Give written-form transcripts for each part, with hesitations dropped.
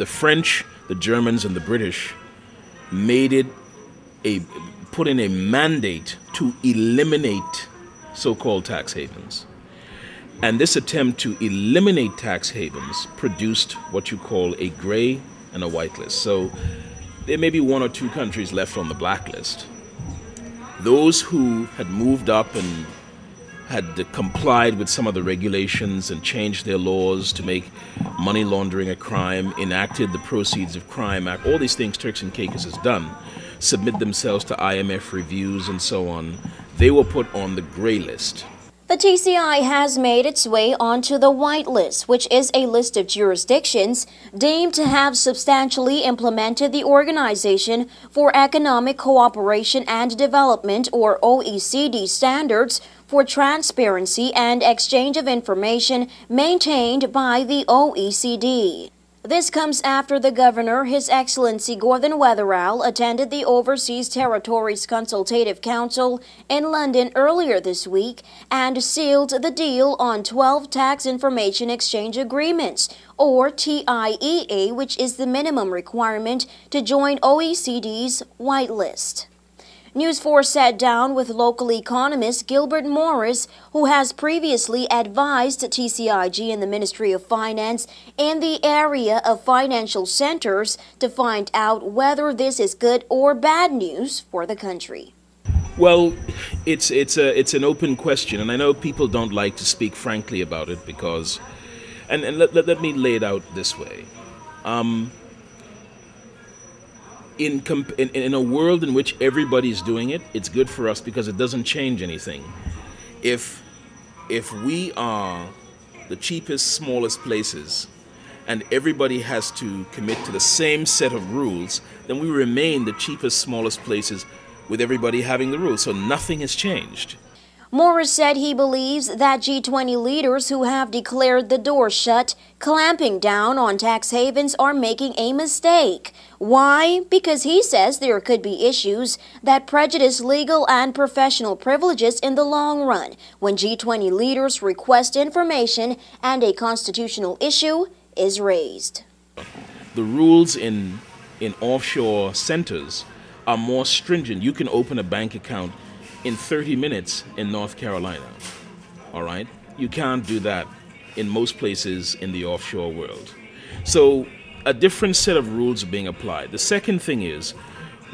the French, the Germans, and the British put in a mandate to eliminate so-called tax havens. And this attempt to eliminate tax havens produced what you call a gray and a white list. So there may be one or two countries left on the blacklist. Those who had moved up and had complied with some of the regulations and changed their laws to make money laundering a crime, enacted the Proceeds of Crime Act, all these things Turks and Caicos has done, submit themselves to IMF reviews and so on, they were put on the gray list. The TCI has made its way onto the white list, which is a list of jurisdictions deemed to have substantially implemented the Organization for Economic Cooperation and Development, or OECD, standards for transparency and exchange of information maintained by the OECD. This comes after the Governor, His Excellency Gordon Weatherall, attended the Overseas Territories Consultative Council in London earlier this week and sealed the deal on 12 Tax Information Exchange Agreements, or TIEA, which is the minimum requirement to join OECD's whitelist. News 4 sat down with local economist Gilbert Morris, who has previously advised TCIG and the Ministry of Finance in the area of financial centers to find out whether this is good or bad news for the country. Well, it's an open question, and I know people don't like to speak frankly about it because, and let me lay it out this way. In a world in which everybody's doing it, it's good for us because it doesn't change anything. If we are the cheapest, smallest places and everybody has to commit to the same set of rules, then we remain the cheapest, smallest places with everybody having the rules. So nothing has changed. Morris said he believes that G20 leaders who have declared the door shut, clamping down on tax havens, are making a mistake. Why? Because he says there could be issues that prejudice legal and professional privileges in the long run when G20 leaders request information and a constitutional issue is raised. The rules in offshore centers are more stringent. You can open a bank account in 30 minutes in North Carolina, all right? You can't do that in most places in the offshore world. So a different set of rules are being applied. The second thing is,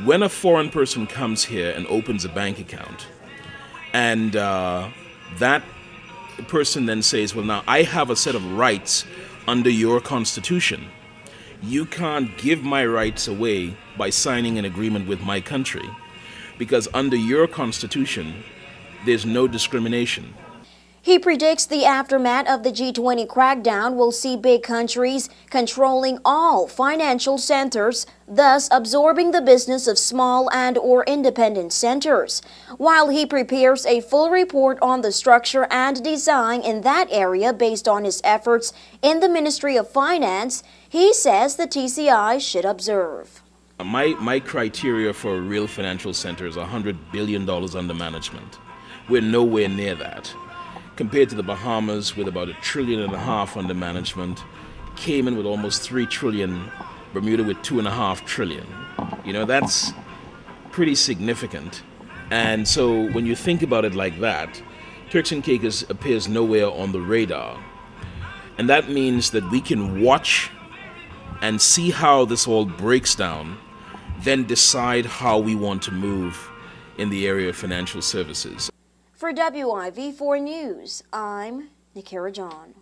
when a foreign person comes here and opens a bank account, and that person then says, well, now I have a set of rights under your Constitution. You can't give my rights away by signing an agreement with my country, because under your Constitution, there's no discrimination. He predicts the aftermath of the G20 crackdown will see big countries controlling all financial centers, thus absorbing the business of small and/or independent centers. While he prepares a full report on the structure and design in that area based on his efforts in the Ministry of Finance, he says the TCI should observe. My criteria for a real financial center is $100 billion under management. We're nowhere near that. Compared to the Bahamas with about $1.5 trillion under management, Cayman with almost $3 trillion, Bermuda with $2.5 trillion. You know, that's pretty significant. And so when you think about it like that, Turks and Caicos appears nowhere on the radar. And that means that we can watch and see how this all breaks down, then decide how we want to move in the area of financial services. For WIV4 News, I'm Nikara John.